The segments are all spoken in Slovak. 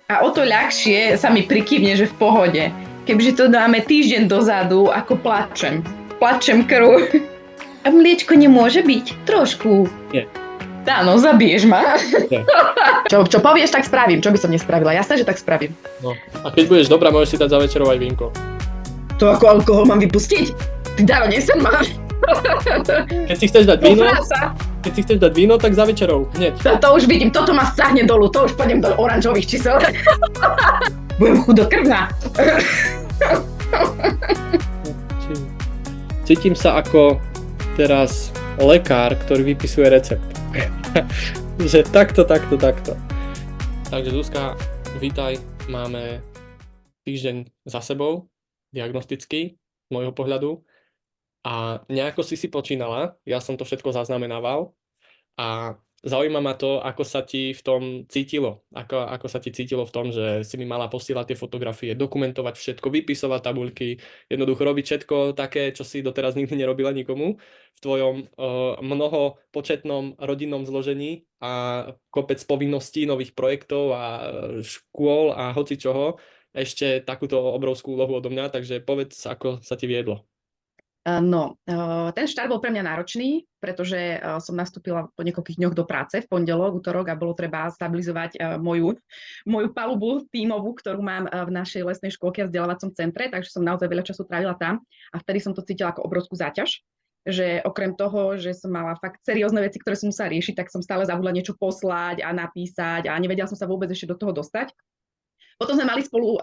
A o to ľahšie sa mi prikývne, že v pohode. Kebyže to dáme týždeň dozadu, ako plačem. Plačem krv. A mliečko nemôže byť? Trošku. Nie. Áno, zabiješ ma. Nie. Čo povieš, tak spravím. Čo by som nespravila? Jasné, že tak spravím. No. A keď budeš dobrá, môžeš si dať za večerou aj vínko. To ako alkohol mám vypustiť? Ty Daro, nesen ma. Keď si chceš dať víno, Pofrása. keď si chceš dať víno, tak za večerou, hneď. To už vidím, toto ma stáhne dolu, to už pôjdem do oranžových čísel. Budem chudokrvná. Cítim sa ako teraz lekár, ktorý vypisuje recept. Že takto. Takže Zuzka, vítaj, máme týždeň za sebou, diagnostický, z môjho pohľadu. A nejako si počínala, ja som to všetko zaznamenával a zaujíma ma to, ako sa ti v tom cítilo. Ako sa ti cítilo v tom, že si mi mala posielať tie fotografie, dokumentovať všetko, vypisovať tabuľky, jednoducho robiť všetko také, čo si doteraz nikdy nerobila nikomu v tvojom mnohopočetnom rodinnom zložení a kopec povinností, nových projektov a škôl a hocičoho. Ešte takúto obrovskú úlohu odo mňa, takže povedz, ako sa ti viedlo. No, ten štart bol pre mňa náročný, pretože som nastúpila po niekoľkých dňoch do práce v pondelok, utorok a bolo treba stabilizovať moju palubu tímovú, ktorú mám v našej lesnej škôlke a vzdelávacom centre, takže som naozaj veľa času trávila tam a vtedy som to cítila ako obrovskú záťaž, že okrem toho, že som mala fakt seriózne veci, ktoré som musela riešiť, tak som stále zabudla niečo poslať a napísať a nevedela som sa vôbec ešte do toho dostať. Potom sme mali spolu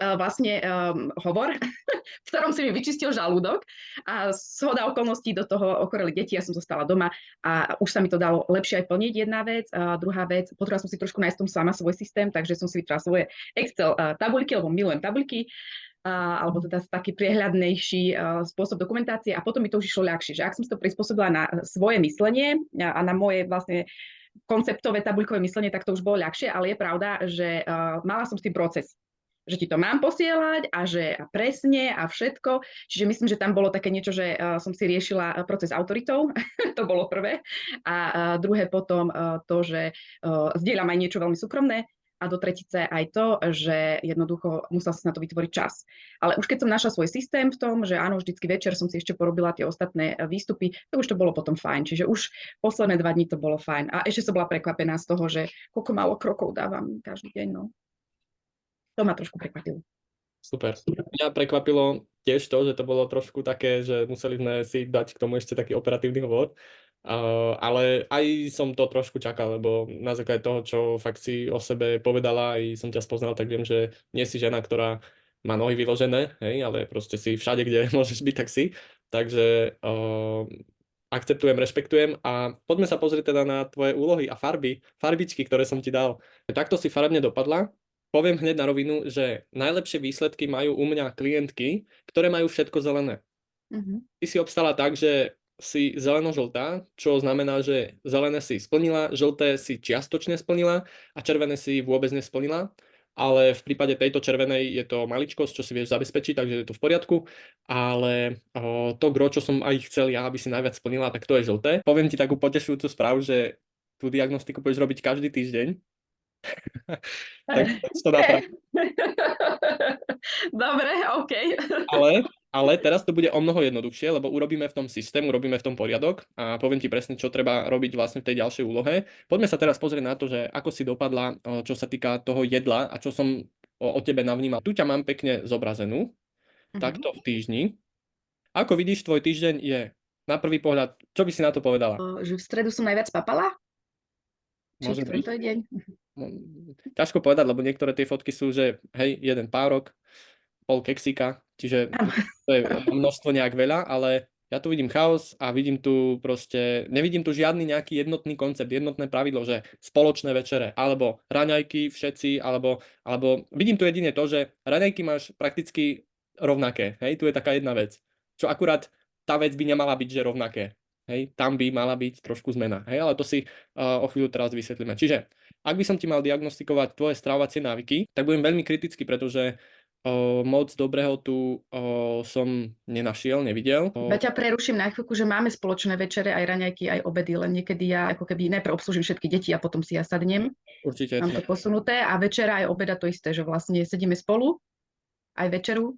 hovor, v ktorom si mi vyčistil žalúdok a zhoda okolností do toho okoreli deti, ja som zostala doma a už sa mi to dalo lepšie aj plniť, jedna vec. A druhá vec, potrebovala som si trošku nájsť tom sama svoj systém, takže som si vytvorila svoje Excel tabuľky, lebo milujem tabuľky, alebo teda taký priehľadnejší spôsob dokumentácie a potom mi to už išlo ľahšie, že ak som si to prispôsobila na svoje myslenie a na moje vlastne konceptové tabuľkové myslenie, tak to už bolo ľahšie, ale je pravda, že mala som s tým proces, že ti to mám posielať a že presne a všetko. Čiže myslím, že tam bolo také niečo, že som si riešila proces autoritou, to bolo prvé. A druhé potom to, že zdieľam aj niečo veľmi súkromné. A do tretice aj to, že jednoducho musela som na to vytvoriť čas. Ale už keď som našla svoj systém v tom, že áno, vždycky večer som si ešte porobila tie ostatné výstupy, to už to bolo potom fajn. Čiže už posledné 2 dní to bolo fajn. A ešte som bola prekvapená z toho, že koľko málo krokov dávam každý deň. No. To ma trošku prekvapilo. Super. Mňa prekvapilo tiež to, že to bolo trošku také, že museli sme si dať k tomu ešte taký operatívny hovor. Ale aj som to trošku čakal, lebo na základe toho, čo fakt si o sebe povedala, aj som ťa spoznal, tak viem, že nie si žena, ktorá má nohy vyložené, hej, ale proste si všade, kde môžeš byť, tak si. Takže akceptujem, rešpektujem a poďme sa pozrieť teda na tvoje úlohy a farbičky, ktoré som ti dal. Takto si farebne dopadla. Poviem hneď na rovinu, že najlepšie výsledky majú u mňa klientky, ktoré majú všetko zelené. Ty si obstala tak, že si zeleno-žltá, čo znamená, že zelené si splnila, žlté si čiastočne splnila a červené si vôbec nesplnila. Ale v prípade tejto červenej je to maličkosť, čo si vieš zabezpečiť, takže je to v poriadku. Ale to gro, čo som aj chcel ja, aby si najviac splnila, tak to je žlté. Poviem ti takú potešujúcu správu, že tú diagnostiku budeš robiť každý týždeň. Tak to napraví. Dobre, OK. Ale teraz to bude o mnoho jednoduchšie, lebo urobíme v tom systém, urobíme v tom poriadok a poviem ti presne, čo treba robiť vlastne v tej ďalšej úlohe. Poďme sa teraz pozrieť na to, že ako si dopadla, čo sa týka toho jedla a čo som o tebe navnímal. Tu ťa mám pekne zobrazenú, takto v týždni. Ako vidíš, tvoj týždeň je na prvý pohľad, čo by si na to povedala? Že v stredu som najviac papala? Môže Či ktorý byť. to je deň? Ťažko povedať, lebo niektoré tie fotky sú, že hej, jeden párok, pol keksika, čiže to je množstvo nejak veľa, ale ja tu vidím chaos a vidím tu proste, nevidím tu žiadny nejaký jednotný koncept, jednotné pravidlo, že spoločné večere, alebo raňajky všetci, alebo vidím tu jedine to, že raňajky máš prakticky rovnaké, hej, tu je taká jedna vec, čo akurát tá vec by nemala byť, že rovnaké, hej, tam by mala byť trošku zmena, hej, ale to si o chvíľu teraz vysvetlíme. Čiže ak by som ti mal diagnostikovať tvoje stravovacie návyky, tak budem veľmi kritický, pretože Moc dobrého tu som nenašiel, nevidel. Iba ťa preruším na chvíľku, že máme spoločné večere, aj raňajky, aj obedy, len niekedy ja ako keby najprv obslužím všetky deti a potom si ja sadnem. Určite. Mám to posunuté a večera aj obeda to isté, že vlastne sedíme spolu, aj večeru.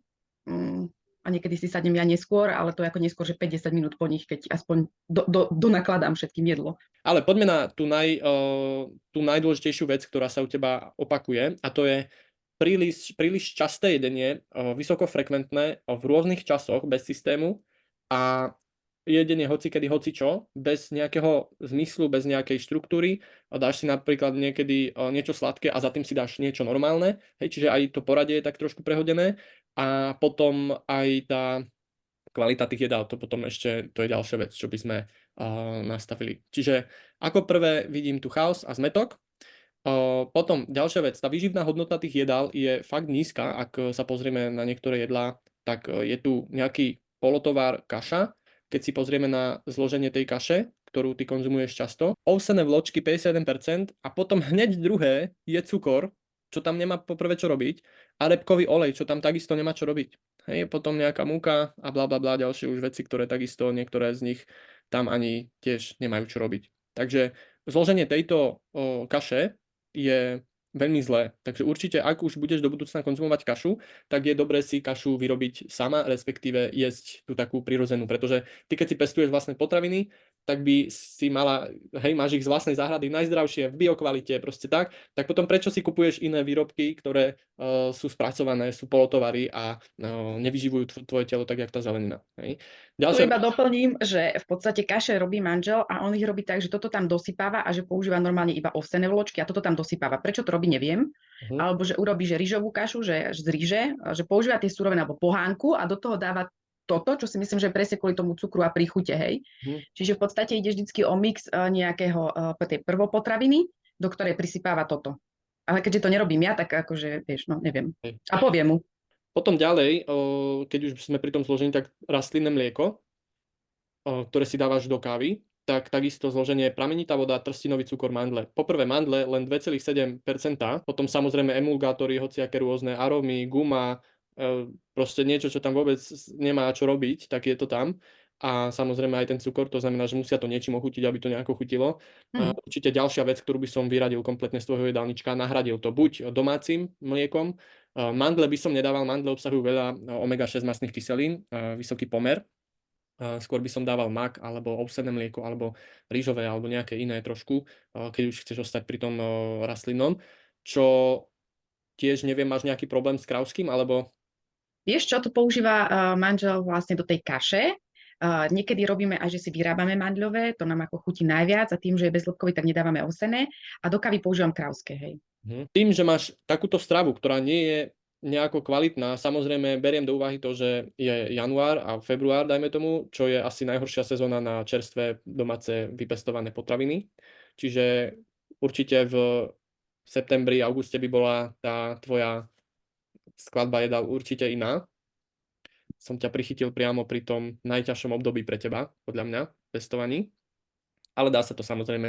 A niekedy si sadnem ja neskôr, ale to je ako neskôr, že 50 minút po nich, keď aspoň donakladám všetkým jedlo. Ale poďme na tú najdôležitejšiu vec, ktorá sa u teba opakuje, a to je príliš časté jedenie, vysokofrekventné, v rôznych časoch, bez systému a jedenie hocikedy hocičo, bez nejakého zmyslu, bez nejakej štruktúry. Dáš si napríklad niekedy niečo sladké a za tým si dáš niečo normálne, hej, čiže aj to poradie je tak trošku prehodené a potom aj tá kvalita tých jedál, to potom ešte, to je ďalšia vec, čo by sme nastavili. Čiže ako prvé vidím tu chaos a zmetok. Potom ďalšia vec, tá výživná hodnota tých jedál je fakt nízka. Ak sa pozrieme na niektoré jedlá, tak je tu nejaký polotovar kaša. Keď si pozrieme na zloženie tej kaše, ktorú ty konzumuješ často, ovsené vločky 51% a potom hneď druhé je cukor, čo tam nemá poprvé čo robiť, a repkový olej, čo tam takisto nemá čo robiť. Hej, potom nejaká múka a bla bla bla, ďalšie už veci, ktoré takisto niektoré z nich tam ani tiež nemajú čo robiť. Takže zloženie tejto kaše je veľmi zlé. Takže určite, ak už budeš do budúcna konzumovať kašu, tak je dobré si kašu vyrobiť sama, respektíve jesť tú takú prirodzenú, pretože ty keď si pestuješ vlastné potraviny, tak by si mala, hej, máš ich z vlastnej záhrady najzdravšie, v biokvalite, proste tak potom prečo si kupuješ iné výrobky, ktoré sú spracované, sú polotovary a nevyživujú tvoje telo tak, jak tá zelenina. Hej. Tu iba doplním, že v podstate kaše robí manžel a on ich robí tak, že toto tam dosypáva a že používa normálne iba ovsené vločky a toto tam dosypáva. Prečo to robí, neviem. Alebo že urobí, že rýžovú kašu, že z ríže, že používa tie suroviny alebo pohánku a do toho dáva toto, čo si myslím, že je presne kvôli tomu cukru a príchute, hej. Čiže v podstate ide vždycky o mix nejakého tej prvopotraviny, do ktorej prisypáva toto. Ale keďže to nerobím ja, tak akože, vieš, no neviem. A poviem mu. Potom ďalej, keď už sme pri tom zložení, tak rastlinné mlieko, ktoré si dávaš do kávy, tak takisto zloženie pramenitá voda, trstinový cukor, mandle. Poprvé mandle len 2,7%, potom samozrejme emulgátory, hociaké rôzne arómy, guma, proste niečo, čo tam vôbec nemá čo robiť, tak je to tam. A samozrejme aj ten cukor, to znamená, že musia to niečím ochutiť, aby to nejako chutilo. Určite ďalšia vec, ktorú by som vyradil kompletne z tvojho jedálnička, nahradil to buď domácim mliekom. Mandle by som nedával, mandle obsahujú veľa omega-6 mastných kyselín, vysoký pomer. Skôr by som dával mak, alebo ovsené mlieko, alebo rýžové, alebo nejaké iné trošku, keď už chceš ostať pri tom rastlinnom. Čo tiež neviem, máš nejaký problém s krauským, alebo... Vieš čo, to používa manžel vlastne do tej kaše. Niekedy robíme aj, že si vyrábame mandľové, to nám ako chutí najviac a tým, že je bezlepkový, tak nedávame ovsené a do kávy používam krauské, hej. Tým, že máš takúto stravu, ktorá nie je nejako kvalitná, samozrejme beriem do úvahy to, že je január a február, dajme tomu, čo je asi najhoršia sezóna na čerstvé domáce vypestované potraviny. Čiže určite v septembri, auguste by bola tá tvoja skladba jedál určite iná. Som ťa prichytil priamo pri tom najťažšom období pre teba, podľa mňa, v pestovaní. Ale dá sa to samozrejme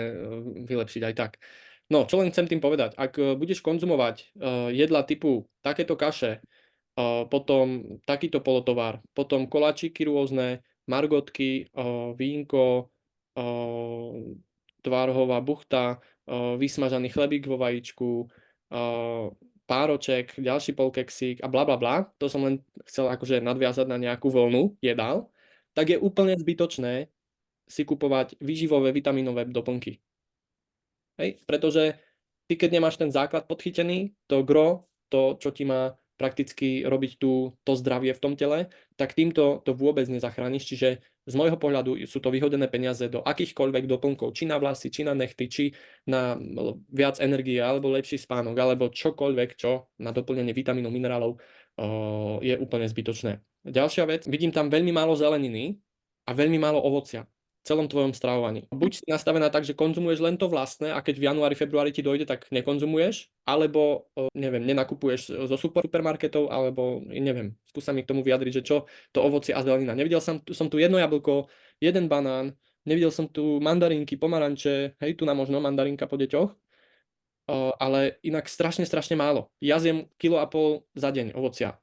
vylepšiť aj tak. No, čo len chcem tým povedať, ak budeš konzumovať jedla typu takéto kaše, potom takýto polotovar, potom koláčiky rôzne, margotky, vínko, tvarhová buchta, vysmažaný chlebík vo vajíčku, pároček, ďalší polkeksík a bla bla bla, to som len chcel akože nadviazať na nejakú vlnu jedál, tak je úplne zbytočné si kupovať výživové vitamínové doplnky. Hej? Pretože ty, keď nemáš ten základ podchytený, to gro, to, čo ti má prakticky robiť to zdravie v tom tele, tak týmto to vôbec nezachrániš. Čiže z môjho pohľadu sú to vyhodené peniaze do akýchkoľvek doplnkov, či na vlasy, či na nechty, či na viac energie, alebo lepší spánok, alebo čokoľvek, čo na doplnenie vitamínov, minerálov je úplne zbytočné. Ďalšia vec, vidím tam veľmi málo zeleniny a veľmi málo ovocia v celom tvojom stravovaní. Buď si nastavená tak, že konzumuješ len to vlastné a keď v januári, februári ti dojde, tak nekonzumuješ, alebo neviem, nenakupuješ zo supermarketov, alebo neviem, skús sa mi k tomu vyjadriť, že čo to ovocie a zelenina. Nevidel som tu jedno jablko, jeden banán, nevidel som tu mandarinky, pomaranče, hej, tu na možno mandarinka po deťoch, ale inak strašne málo. Ja zjem 1,5 kg za deň ovocia.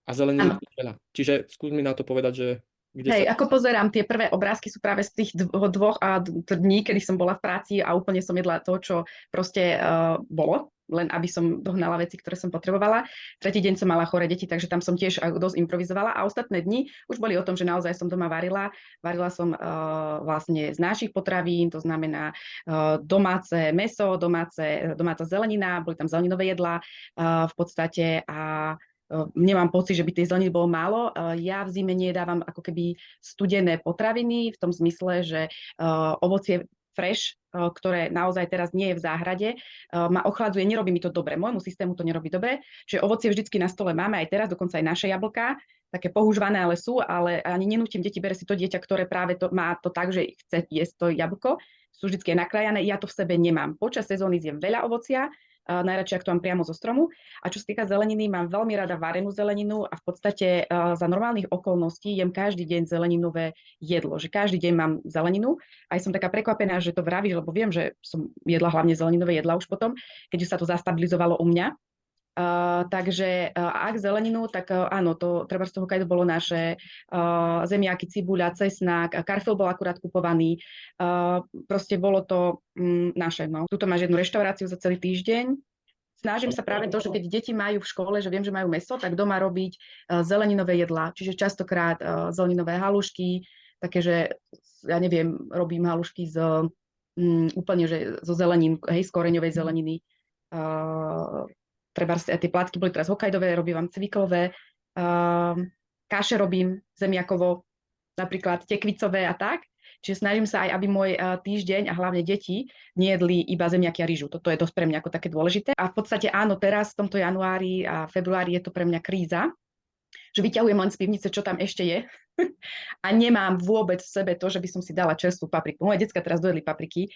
a zeleniny Áno. tiež veľa. Čiže skús mi na to povedať, že kde sa... Hej, ako pozerám, tie prvé obrázky sú práve z tých dvoch dní, kedy som bola v práci a úplne som jedla to, čo proste bolo, len aby som dohnala veci, ktoré som potrebovala. Tretí deň som mala choré deti, takže tam som tiež dosť improvizovala a ostatné dni už boli o tom, že naozaj som doma varila. Varila som vlastne z našich potravín, to znamená domáce mäso, domáca zelenina, boli tam zeleninové jedlá v podstate a nemám pocit, že by tej zeleniny bolo málo. Ja v zime nedávam ako keby studené potraviny v tom zmysle, že ovocie fresh, ktoré naozaj teraz nie je v záhrade, ma ochladzuje, nerobí mi to dobre. Môjmu systému to nerobí dobre, že ovocie vždycky na stole máme aj teraz, dokonca aj naše jablká, také pohúžvané, ale sú, ale ani nenútim deti, bere si to dieťa, ktoré práve to, má to tak, že chce jesť to jablko, sú vždy nakrájané, ja to v sebe nemám. Počas sezóny zjem veľa ovocia, najradšej, ak to mám priamo zo stromu. A čo sa týka zeleniny, mám veľmi rada varenú zeleninu a v podstate za normálnych okolností jem každý deň zeleninové jedlo, že každý deň mám zeleninu. Aj som taká prekvapená, že to vravíš, lebo viem, že som jedla hlavne zeleninové jedla už potom, keď už sa to zastabilizovalo u mňa. Takže ak zeleninu, tak áno, to treba z toho, keď bolo naše zemiaky, cibuľa, cesnák, karfil bol akurát kupovaný, proste bolo to naše. No. Tuto máš jednu reštauráciu za celý týždeň. Snažím sa práve to, že keď deti majú v škole, že viem, že majú mäso, tak doma robiť zeleninové jedlá, čiže častokrát zeleninové halušky, také, že ja neviem, robím halušky úplne, že zo zelenín, hej, z koreňovej zeleniny, treba tie plátky boli teraz hokajdové, robím vám cviklové, kaše robím zemiakovo, napríklad tekvicové a tak. Čiže snažím sa aj, aby môj týždeň a hlavne deti nejedli iba zemiaky a rýžu. Toto je dosť pre mňa ako také dôležité. A v podstate áno, teraz v tomto januári a februári je to pre mňa kríza, že vyťahujem len z pivnice, čo tam ešte je. A nemám vôbec v sebe to, že by som si dala čerstvú papriku. Moje decka teraz dojedli papriky,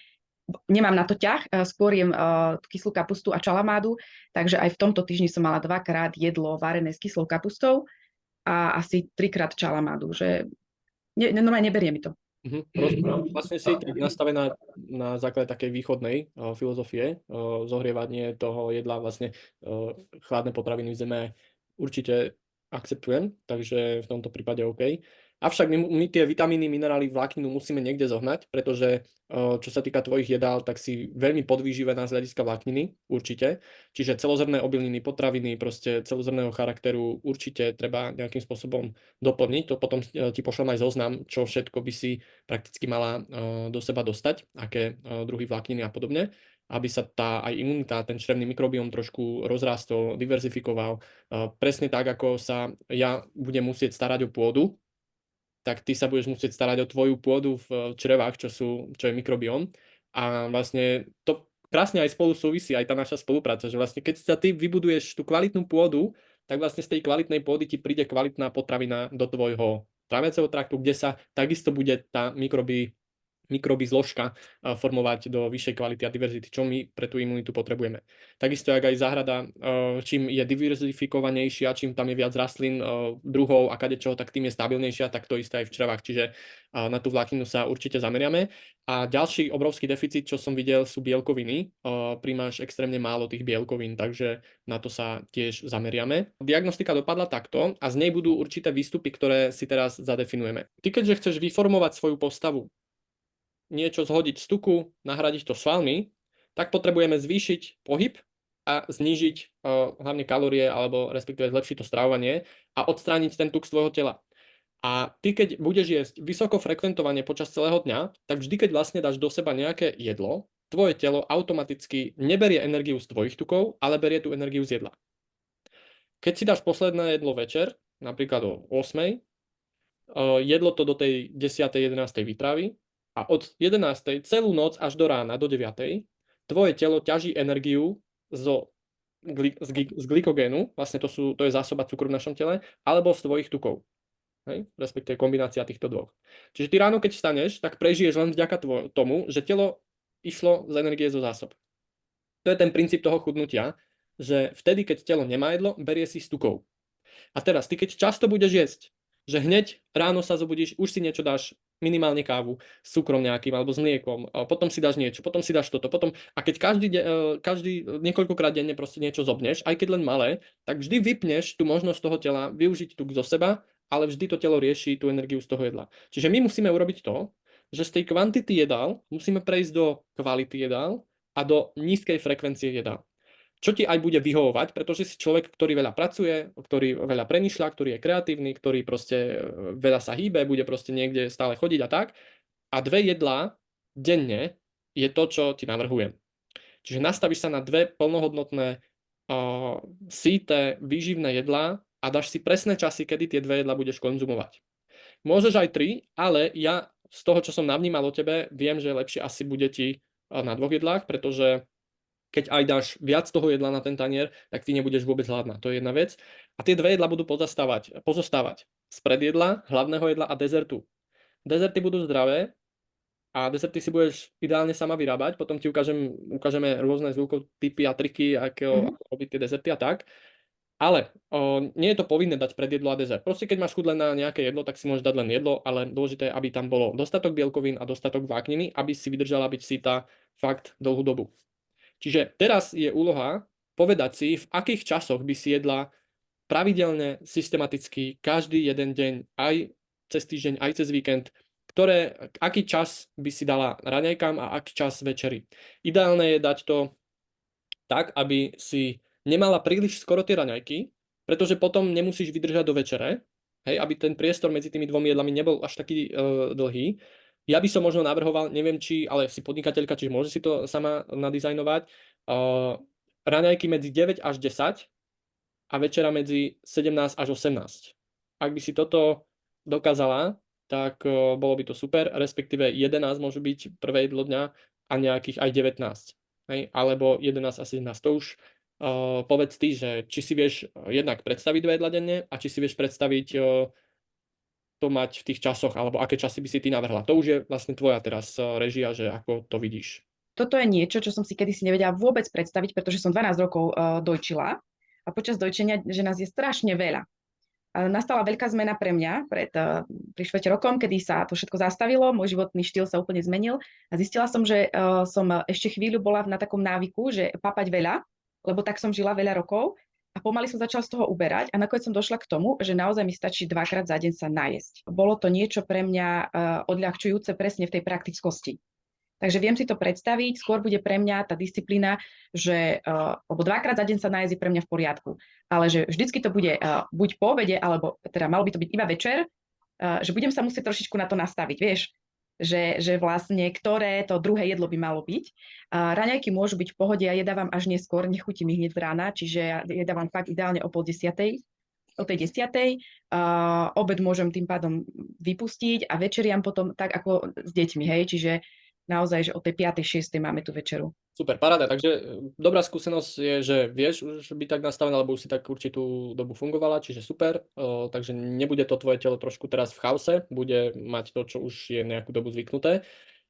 nemám na to ťah, skôr jem kyslú kapustu a čalamádu, takže aj v tomto týždni som mala 2-krát jedlo varené s kyslou kapustou a asi 3-krát čalamádu, že normálne neberie mi to. Rozumiem. Vlastne si tak nastavená na základe takej východnej filozofie, zohrievanie toho jedla, vlastne chladné potraviny v zeme určite akceptujem, takže v tomto prípade OK. Avšak my tie vitamíny, minerály, vlákninu musíme niekde zohnať, pretože čo sa týka tvojich jedál, tak si veľmi podvýživená z hľadiska vlákniny, určite. Čiže celozrnné obilniny, potraviny, proste celozrnného charakteru určite treba nejakým spôsobom doplniť. To potom ti pošlem aj zoznam, čo všetko by si prakticky mala do seba dostať, aké druhy vlákniny a podobne, aby sa tá aj imunita, ten črevný mikrobióm trošku rozrástol, diverzifikoval. Presne tak, ako sa ja budem musieť starať o pôdu, tak ty sa budeš musieť starať o tvoju pôdu v črevách, čo je mikrobióm. A vlastne to krásne aj spolu súvisí, aj tá naša spolupráca, že vlastne keď sa ty vybuduješ tú kvalitnú pôdu, tak vlastne z tej kvalitnej pôdy ti príde kvalitná potravina do tvojho tráviaceho traktu, kde sa takisto bude tá mikroby zložka formovať do vyššej kvality a diverzity, čo my pre tú imunitu potrebujeme. Takisto, jak aj záhrada, čím je diverzifikovanejšia, čím tam je viac rastlín, druhov a kadečoho, tak tým je stabilnejšia, tak to isté aj v črevách. Čiže na tú vlákninu sa určite zameriame. A ďalší obrovský deficit, čo som videl, sú bielkoviny. Príjmaš extrémne málo tých bielkovín, takže na to sa tiež zameriame. Diagnostika dopadla takto a z nej budú určité výstupy, ktoré si teraz zadefinujeme. Ty, keďže chceš vyformovať svoju postavu, niečo zhodiť z tuku, nahradiť to svalmi, tak potrebujeme zvýšiť pohyb a znížiť hlavne kalórie, alebo respektíve zlepšiť to stravovanie a odstrániť ten tuk z tvojho tela. A ty, keď budeš jesť vysoko frekventovane počas celého dňa, tak vždy, keď vlastne dáš do seba nejaké jedlo, tvoje telo automaticky neberie energiu z tvojich tukov, ale berie tú energiu z jedla. Keď si dáš posledné jedlo večer, napríklad o 8, jedlo to do tej 10. 11. vytrávi, a od 11. celú noc až do rána, do 9. tvoje telo ťaží energiu z glykogénu, vlastne to je zásoba cukru v našom tele, alebo z tvojich tukov. Hej? Respektíve kombinácia týchto dvoch. Čiže ty ráno, keď vstaneš, tak prežiješ len vďaka tomu, že telo išlo z energie zo zásob. To je ten princíp toho chudnutia, že vtedy, keď telo nemá jedlo, berie si z tukov. A teraz, ty keď často budeš jesť, že hneď ráno sa zobudíš, už si niečo dáš minimálne kávu s cukrom nejakým alebo s mliekom, potom si dáš niečo, potom si dáš toto, potom a keď každý niekoľkokrát denne proste niečo zobneš, aj keď len malé, tak vždy vypneš tú možnosť toho tela využiť tuk zo seba, ale vždy to telo rieši tú energiu z toho jedla. Čiže my musíme urobiť to, že z tej kvantity jedál musíme prejsť do kvality jedál a do nízkej frekvencie jedál. Čo ti aj bude vyhovovať, pretože si človek, ktorý veľa pracuje, ktorý veľa premýšľa, ktorý je kreatívny, ktorý proste veľa sa hýbe, bude proste niekde stále chodiť a tak. A 2 jedlá denne je to, čo ti navrhujem. Čiže nastavíš sa na 2 plnohodnotné, síte, výživné jedlá a dáš si presné časy, kedy tie 2 jedlá budeš konzumovať. Môžeš aj 3, ale ja z toho, čo som navnímal o tebe, viem, že lepšie asi bude ti na 2 jedlách, pretože keď aj dáš viac toho jedla na ten tanier, tak ty nebudeš vôbec hladná. To je jedna vec. A tie 2 jedlá budú pozostávať z predjedla, hlavného jedla a dezertu. Dezerty budú zdravé a dezerty si budeš ideálne sama vyrábať. Potom ti ukážeme rôzne typy a triky, ako robiť tie dezerty a tak. Ale nie je to povinné dať predjedlo a dezert. Proste keď máš chuť len na nejaké jedlo, tak si môžeš dať len jedlo, ale dôležité je, aby tam bolo dostatok bielkovín a dostatok vlákniny, aby si vydržala byť sytá fakt dlhú dobu. Čiže teraz je úloha povedať si, v akých časoch by si jedla pravidelne, systematicky, každý jeden deň, aj cez týždeň, aj cez víkend, aký čas by si dala raňajkám a aký čas večeri. Ideálne je dať to tak, aby si nemala príliš skoro tie raňajky, pretože potom nemusíš vydržať do večere, hej, aby ten priestor medzi tými 2 jedlami nebol až taký dlhý. Ja by som možno navrhoval, neviem či, ale si podnikateľka, čiže môže si to sama nadizajnovať, raňajky medzi 9 až 10 a večera medzi 17 až 18. Ak by si toto dokázala, tak bolo by to super, respektíve 11 môžu byť prvé jedlo dňa a nejakých aj 19. Hej? Alebo 11 a 17. To už povedz ty, že či si vieš jednak predstaviť 2 jedla denne a či si vieš predstaviť to mať v tých časoch, alebo aké časy by si ty navrhla. To už je vlastne tvoja teraz režia, že ako to vidíš. Toto je niečo, čo som si kedysi nevedela vôbec predstaviť, pretože som 12 rokov dojčila a počas dojčenia, že nás je strašne veľa. Nastala veľká zmena pre mňa pri 4 rokom, kedy sa to všetko zastavilo, môj životný štýl sa úplne zmenil a zistila som, že som ešte chvíľu bola na takom návyku, že papať veľa, lebo tak som žila veľa rokov a pomaly som začala z toho uberať a nakoniec som došla k tomu, že naozaj mi stačí 2-krát za deň sa najesť. Bolo to niečo pre mňa odľahčujúce presne v tej praktickosti. Takže viem si to predstaviť, skôr bude pre mňa tá disciplína, že lebo 2-krát za deň sa nájsť je pre mňa v poriadku, ale že vždycky to bude buď po obede, alebo teda malo by to byť iba večer, že budem sa musieť trošičku na to nastaviť, vieš, že vlastne ktoré to druhé jedlo by malo byť. Raňajky môžu byť v pohode, ja jedávam až neskôr, nechutím ich hneď v rána, čiže ja jedávam fakt ideálne o 9:30, o tej 10:00. Obed môžem tým pádom vypustiť a večeriam potom tak ako s deťmi, hej, čiže naozaj, že od tej 5:00, 6:00 máme tú večeru. Super, paráda. Takže dobrá skúsenosť je, že vieš už byť tak nastavená, lebo už si tak určitú dobu fungovala, čiže super. Takže nebude to tvoje telo trošku teraz v chaose, bude mať to, čo už je nejakú dobu zvyknuté.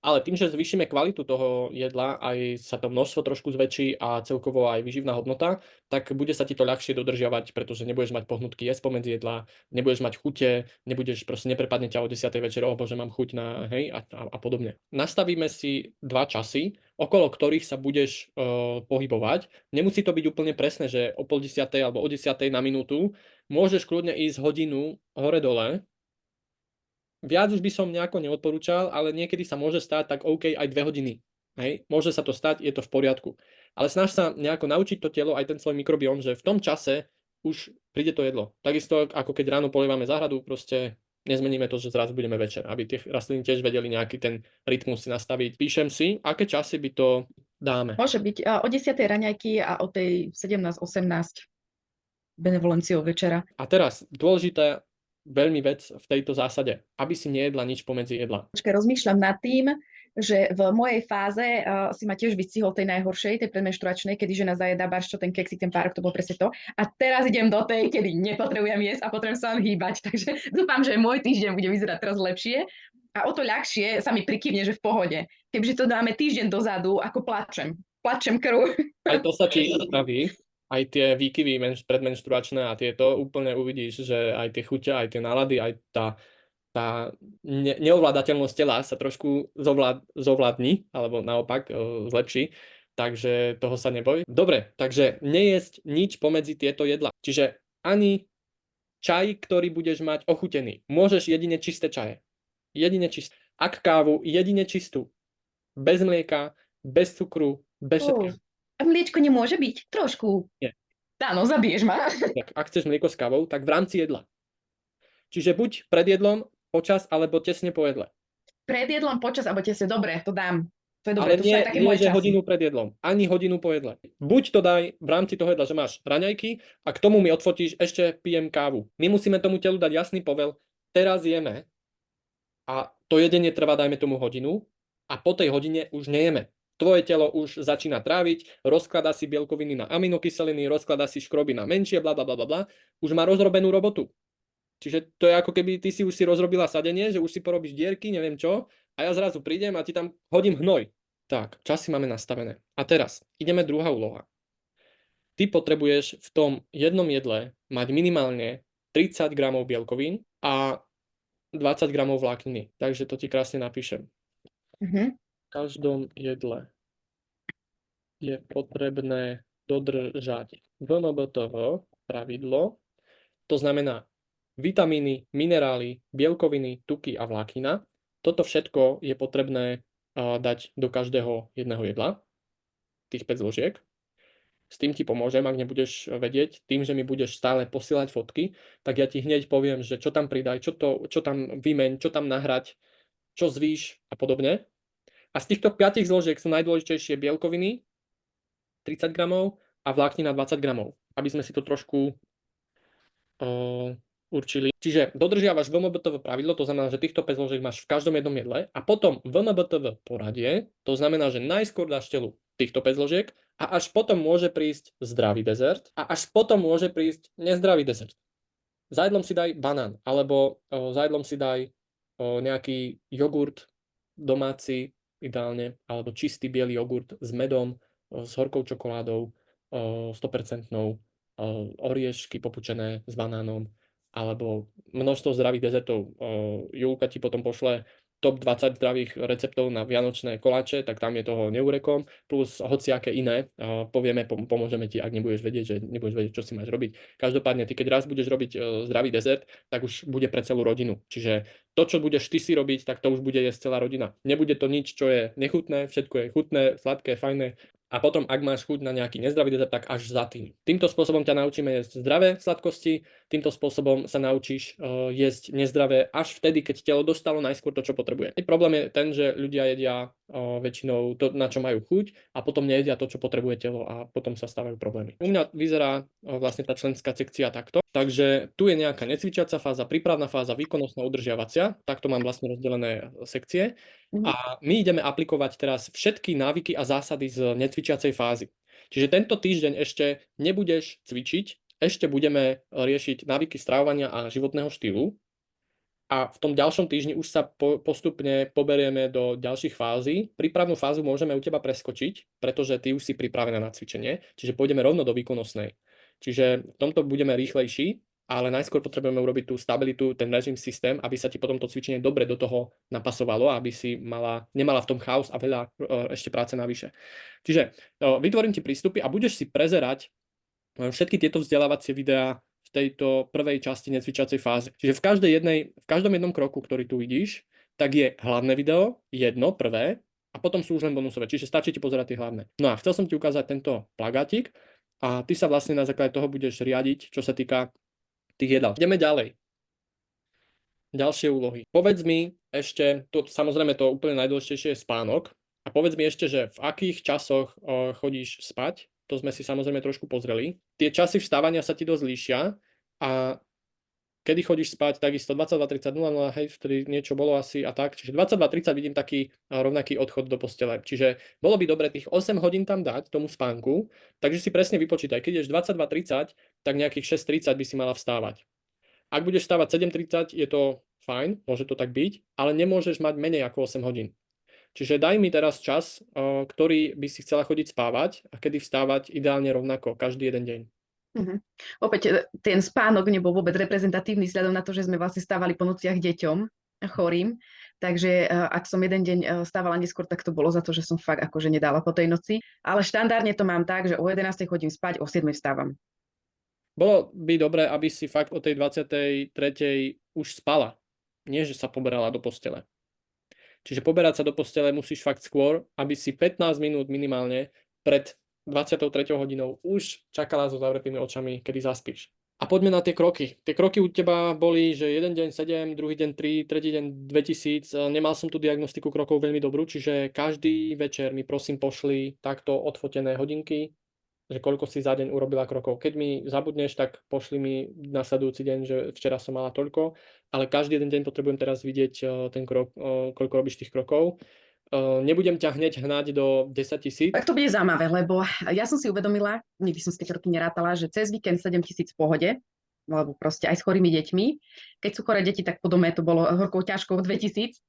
Ale tým, že zvýšime kvalitu toho jedla, aj sa to množstvo trošku zväčší a celkovo aj výživná hodnota, tak bude sa ti to ľahšie dodržiavať, pretože nebudeš mať pohnutky jesť pomedzi jedla, nebudeš mať chute, proste neprepadne ťa o 10:00 večer, bože, mám chuť na, hej, a podobne. Nastavíme si 2 časy, okolo ktorých sa budeš pohybovať. Nemusí to byť úplne presné, že o 9:30 alebo o 10:00 na minútu. Môžeš kľudne ísť hodinu hore-dole. Viac už by som nejako neodporúčal, ale niekedy sa môže stať tak OK aj 2 hodiny. Hej? Môže sa to stať, je to v poriadku. Ale snaž sa nejako naučiť to telo, aj ten svoj mikrobióm, že v tom čase už príde to jedlo. Takisto ako keď ráno polievame záhradu, proste nezmeníme to, že zrazu budeme večer, aby tie rastliny tiež vedeli nejaký ten rytmus si nastaviť. Píšem si, aké časy by to dáme. Môže byť o 10:00 raňajky a o tej 17:18 benevolenciou večera. A teraz dôležité veľmi vec v tejto zásade, aby si nejedla nič pomedzi jedla. Rozmýšľam nad tým, že v mojej fáze si ma tiež vystihol tej najhoršej, tej predmenštruačnej, kedy žena zajedá barščo, ten keksik, ten párok, to bolo presne to. A teraz idem do tej, kedy nepotrebujem jesť a potrebujem sa len hýbať. Takže dúfam, že môj týždeň bude vyzerať teraz lepšie. A o to ľahšie sa mi prikývne, že v pohode. Keďže to dáme týždeň dozadu, ako plačem krv. Aj to sa ti spraví. Aj tie výkyvy predmenštruačné a tieto úplne uvidíš, že aj tie chute, aj tie nálady, aj tá tá neovládateľnosť tela sa trošku zovládni, alebo naopak zlepší, takže toho sa neboj. Dobre, takže nejesť nič pomedzi tieto jedlá. Čiže ani čaj, ktorý budeš mať ochutený. Môžeš jedine čisté čaje. Jedine čisté. Ak kávu, jedine čistú. Bez mlieka, bez cukru, bez všetkého. A mliečko nemôže byť? Trošku. Nie. Áno, zabiješ ma. Tak, ak chceš mlieko s kávou, tak v rámci jedla. Čiže buď pred jedlom, počas, alebo tesne po jedle. Pred jedlom, počas, alebo tesne, dobre, to dám. To je Ale dobre, to sú nie, aj také nie moje že časy. hodinu pred jedlom, ani hodinu po jedle. Buď to daj v rámci toho jedla, že máš raňajky a k tomu mi odfotíš, ešte pijem kávu. My musíme tomu telu dať jasný povel, teraz jeme a to jedenie trvá, dajme tomu hodinu a po tej hodine už nejeme. Tvoje telo už začína tráviť, rozkladá si bielkoviny na aminokyseliny, rozkladá si škroby na menšie, bla bla bla bla, už má rozrobenú robotu. Čiže to je ako keby ty si už si rozrobila sadenie, že už si porobíš dierky, neviem čo, a ja zrazu prídem a ti tam hodím hnoj. Tak, časy máme nastavené. A teraz ideme druhá úloha. Ty potrebuješ v tom jednom jedle mať minimálne 30 gramov bielkovín a 20 gramov vlákniny. Takže to ti krásne napíšem. Mhm. V každom jedle je potrebné dodržať VMBTV pravidlo. To znamená vitamíny, minerály, bielkoviny, tuky a vláknina. Toto všetko je potrebné dať do každého jedného jedla, tých 5 zložiek. S tým ti pomôžem, ak nebudeš vedieť, tým, že mi budeš stále posielať fotky, tak ja ti hneď poviem, že čo tam pridaj, čo tam vymeň, čo tam nahrať, čo zvýš a podobne. A z týchto 5 zložiek sú najdôležitejšie bielkoviny, 30 gramov a vláknina 20 gramov, aby sme si to trošku určili. Čiže dodržiavaš VMBTV pravidlo, to znamená, že týchto 5 zložiek máš v každom jednom jedle a potom VMBTV poradie, to znamená, že najskôr dáš telu týchto 5 zložiek a až potom môže prísť zdravý dezert a až potom môže prísť nezdravý dezert. Za jedlom si daj banán, alebo za jedlom si daj nejaký jogurt domáci ideálne, alebo čistý biely jogurt s medom, s horkou čokoládou, 100%, oriešky popučené s banánom, alebo množstvo zdravých dezertov. Julka ti potom pošle top 20 zdravých receptov na vianočné koláče, tak tam je toho neurekom, plus hociaké iné. Povieme, pomôžeme ti, ak nebudeš vedieť, že nebudeš vedieť, čo si máš robiť. Každopádne, ty keď raz budeš robiť zdravý dezert, tak už bude pre celú rodinu. Čiže to, čo budeš ty si robiť, tak to už bude jesť celá rodina. Nebude to nič, čo je nechutné, všetko je chutné, sladké, fajné. A potom, ak máš chuť na nejaký nezdravý dezert, tak až za tým. Týmto spôsobom ťa naučíme jesť zdravé sladkosti, týmto spôsobom sa naučíš jesť nezdravé až vtedy, keď telo dostalo najskôr to, čo potrebuje. Problém je ten, že ľudia jedia väčšinou to, na čo majú chuť a potom nejedia to, čo potrebuje telo a potom sa stávajú problémy. U mňa vyzerá vlastne tá členská sekcia takto. Takže tu je nejaká necvičiaca fáza, prípravná fáza, výkonnostná, udržiavacia. Takto mám vlastne rozdelené sekcie. A my ideme aplikovať teraz všetky návyky a zásady z necvičiacej fázy. Čiže tento týždeň ešte nebudeš cvičiť, ešte budeme riešiť návyky stravovania a životného štýlu. A v tom ďalšom týždni už sa postupne poberieme do ďalších fází. Prípravnú fázu môžeme u teba preskočiť, pretože ty už si pripravená na cvičenie, čiže pôjdeme rovno do výkonnostnej. Čiže v tomto budeme rýchlejší, ale najskôr potrebujeme urobiť tú stabilitu, ten režim, systém, aby sa ti potom to cvičenie dobre do toho napasovalo, aby si nemala v tom chaos a veľa ešte práce navyše. Čiže vytvorím ti prístupy a budeš si prezerať všetky tieto vzdelávacie videá v tejto prvej časti necvičacej fáze. Čiže v každom jednom kroku, ktorý tu vidíš, tak je hlavné video, jedno, prvé, a potom sú už len bonusové. Čiže stačí ti pozerať tie hlavné. No a chcel som ti ukázať tento plagátik a ty sa vlastne na základe toho budeš riadiť, čo sa týka tých jedál. Ideme ďalej. Ďalšie úlohy. Povedz mi ešte, samozrejme to úplne najdôležitejšie je spánok. A povedz mi ešte, že v akých časoch chodíš spať. To sme si samozrejme trošku pozreli. Tie časy vstávania sa ti dosť líšia a kedy chodíš spať, takisto 22:30, 00, hej, vtedy niečo bolo asi a tak. Čiže 22:30 vidím taký rovnaký odchod do postele. Čiže bolo by dobre tých 8 hodín tam dať tomu spánku, takže si presne vypočítaj. Keď ideš 22:30, tak nejakých 6:30 by si mala vstávať. Ak budeš vstávať 7:30, je to fajn, môže to tak byť, ale nemôžeš mať menej ako 8 hodín. Čiže daj mi teraz čas, ktorý by si chcela chodiť spávať a kedy vstávať ideálne rovnako, každý jeden deň. Opäť ten spánok nebol vôbec reprezentatívny vzhľadom na to, že sme vlastne stávali po nociach deťom. chorým. Takže ak som jeden deň stávala neskôr, tak to bolo za to, že som fakt akože nedala po tej noci. Ale štandardne to mám tak, že o 11 chodím spať, o 7 vstávam. Bolo by dobré, aby si fakt o tej 23. už spala. Nie, že sa poberala do postele. Čiže poberať sa do postele musíš fakt skôr, aby si 15 minút minimálne pred 23. hodinou už čakala so zavretými očami, kedy zaspíš. A poďme na tie kroky. Tie kroky u teba boli, že jeden deň 7, druhý deň 3, tretí deň 2000. Nemal som tú diagnostiku krokov veľmi dobrú, čiže každý večer mi prosím pošli takto odfotené hodinky, že koľko si za deň urobila krokov. Keď mi zabudneš, tak pošli mi nasledujúci deň, že včera som mala toľko, ale každý jeden deň potrebujem teraz vidieť ten krok, koľko robíš tých krokov. Nebudem ťa hneď hnať do 10 000. Tak to bude zaujímavé, lebo ja som si uvedomila, nikdy som si tie kroky nerátala, že cez víkend 7 000 v pohode, lebo proste aj s chorými deťmi. Keď sú choré deti, tak po dome to bolo horkou ťažkou 2000.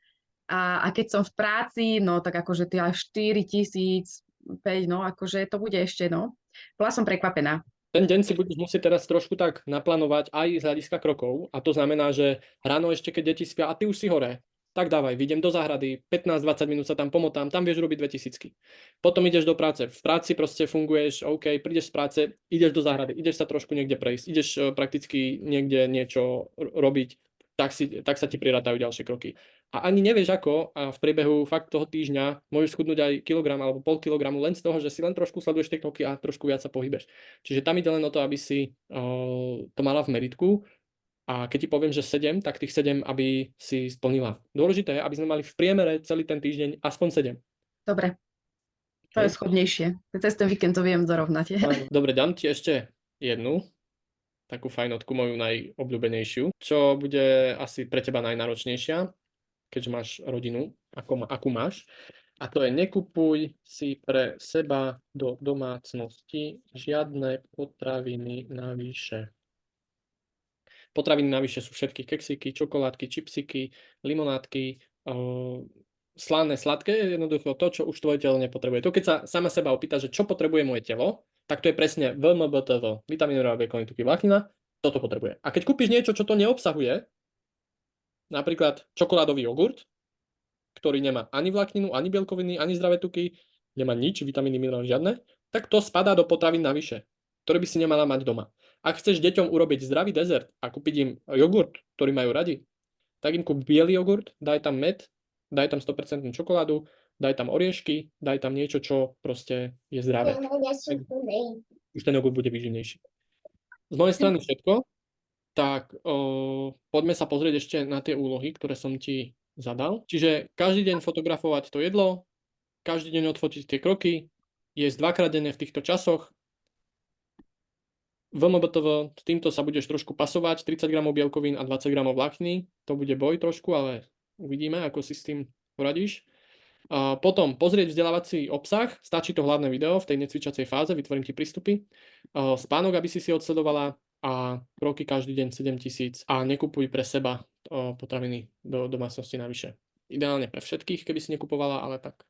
A keď som v práci, no tak akože tie 4000, 5, no akože to bude ešte, no. Bola som prekvapená. Ten deň si budeš musieť teraz trošku tak naplánovať aj z hľadiska krokov a to znamená, že ráno ešte keď deti spia a ty už si hore, tak dávaj, idem do záhrady, 15-20 minút sa tam pomotám, tam vieš robiť 2000. Potom ideš do práce, v práci proste funguješ, OK, prídeš z práce, ideš do záhrady, ideš sa trošku niekde prejsť, ideš prakticky niekde niečo robiť, tak sa ti prirátajú ďalšie kroky. A ani nevieš ako, a v priebehu fakt toho týždňa môžeš schudnúť aj kilogram alebo pol kilogramu len z toho, že si len trošku sleduješ tie kroky a trošku viac sa pohybeš. Čiže tam ide len o to, aby si to mala v meritku. A keď ti poviem, že 7, tak tých 7, aby si splnila. Dôležité je, aby sme mali v priemere celý ten týždeň aspoň 7. Dobre, to je schopnejšie. Cez ten víkend to viem dorovnať. Dobre, dám ti ešte jednu takú fajnotku, moju najobľúbenejšiu, čo bude asi pre teba najnáročnejšia, keďže máš rodinu, akú máš. A to je: nekupuj si pre seba do domácnosti žiadne potraviny navyše. Potraviny navyše sú všetky keksiky, čokoládky, čipsiky, limonádky, slané, sladké, jednoducho to, čo už tvoje telo nepotrebuje. To, keď sa sama seba opýta, že čo potrebuje moje telo, tak to je presne VMBTV, vitamínová bielkoviny, tuky, vláknina, toto potrebuje. A keď kúpiš niečo, čo to neobsahuje, napríklad čokoládový jogurt, ktorý nemá ani vlákninu, ani bielkoviny, ani zdravé tuky, nemá nič, vitamíny, minerály žiadne, tak to spadá do potravín navyše, ktoré by si nemala mať doma. Ak chceš deťom urobiť zdravý dezert a kúpiť im jogurt, ktorý majú radi, tak im kúp biely jogurt, daj tam med, daj tam 100% čokoládu, daj tam oriešky, daj tam niečo, čo proste je zdravé. Už ten jogurt bude výživnejší. Z mojej strany všetko. Tak poďme sa pozrieť ešte na tie úlohy, ktoré som ti zadal. Čiže každý deň fotografovať to jedlo, každý deň odfotiť tie kroky, jesť dvakrát denne v týchto časoch. VMBTV, s týmto sa budeš trošku pasovať, 30 gramov bielkovín a 20 gramov vlákniny. To bude boj trošku, ale uvidíme, ako si s tým poradíš. Potom pozrieť vzdelávací obsah, stačí to hlavné video v tej necvičacej fáze, vytvorím ti prístupy. Spánok, aby si odsledovala, a kroky každý deň 7000 a nekupuj pre seba potraviny do domácnosti navyše. Ideálne pre všetkých, keby si nekupovala, ale tak,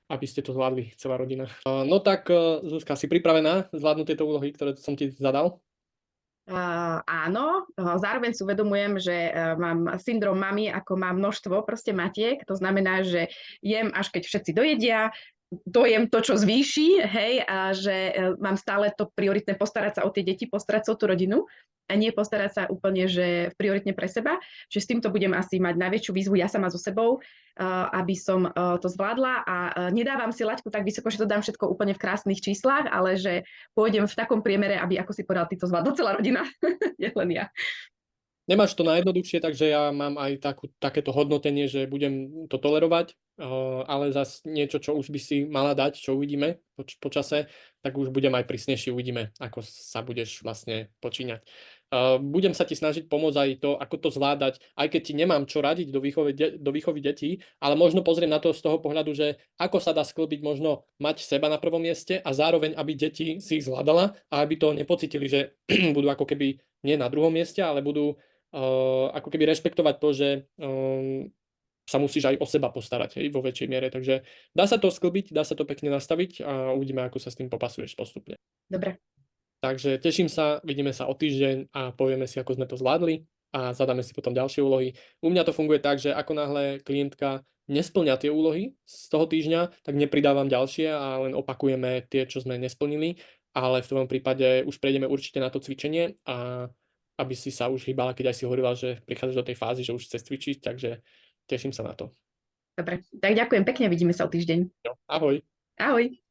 aby ste to zvládli, celá rodina. No tak, Zuzka, si pripravená zvládnuť tieto úlohy, ktoré som ti zadal? Áno, zároveň si uvedomujem, že mám syndrom mamy, ako mám množstvo proste matiek, to znamená, že jem až keď všetci dojedia, dojem to, čo zvýši, hej, a že mám stále to prioritné postarať sa o tie deti, postarať sa o tú rodinu a nie postarať sa úplne, že prioritne pre seba. Čiže s týmto budem asi mať najväčšiu výzvu ja sama so sebou, aby som to zvládla a nedávam si laťku tak vysoko, že to dám všetko úplne v krásnych číslach, ale že pôjdem v takom priemere, aby, ako si povedal, ty to zvládla celá rodina, nie len ja. Nemáš to najjednoduchšie, takže ja mám aj takéto hodnotenie, že budem to tolerovať, ale zase niečo, čo už by si mala dať, čo uvidíme po čase, tak už budem aj prísnejší, uvidíme, ako sa budeš vlastne počíňať. Budem sa ti snažiť pomôcť aj to, ako to zvládať, aj keď ti nemám čo radiť do výchovy detí, ale možno pozrieť na to z toho pohľadu, že ako sa dá sklbiť možno mať seba na prvom mieste a zároveň, aby deti si ich zvládala a aby to nepocítili, že budú ako keby nie na druhom mieste, ale budú ako keby rešpektovať to, že sa musíš aj o seba postarať, hej, vo väčšej miere. Takže dá sa to sklbiť, dá sa to pekne nastaviť a uvidíme, ako sa s tým popasuješ postupne. Dobre. Takže teším sa, vidíme sa o týždeň a povieme si, ako sme to zvládli. a zadáme si potom ďalšie úlohy. U mňa to funguje tak, že ako náhle klientka nesplňa tie úlohy z toho týždňa, tak nepridávam ďalšie a len opakujeme tie, čo sme nesplnili, ale v tvojom prípade už prejdeme určite na to cvičenie a aby si sa už hýbala, keď aj si hovorila, že prichádzaš do tej fázy, že už chceš cvičiť, takže teším sa na to. Dobre, tak ďakujem pekne, vidíme sa o týždeň. Jo, ahoj. Ahoj.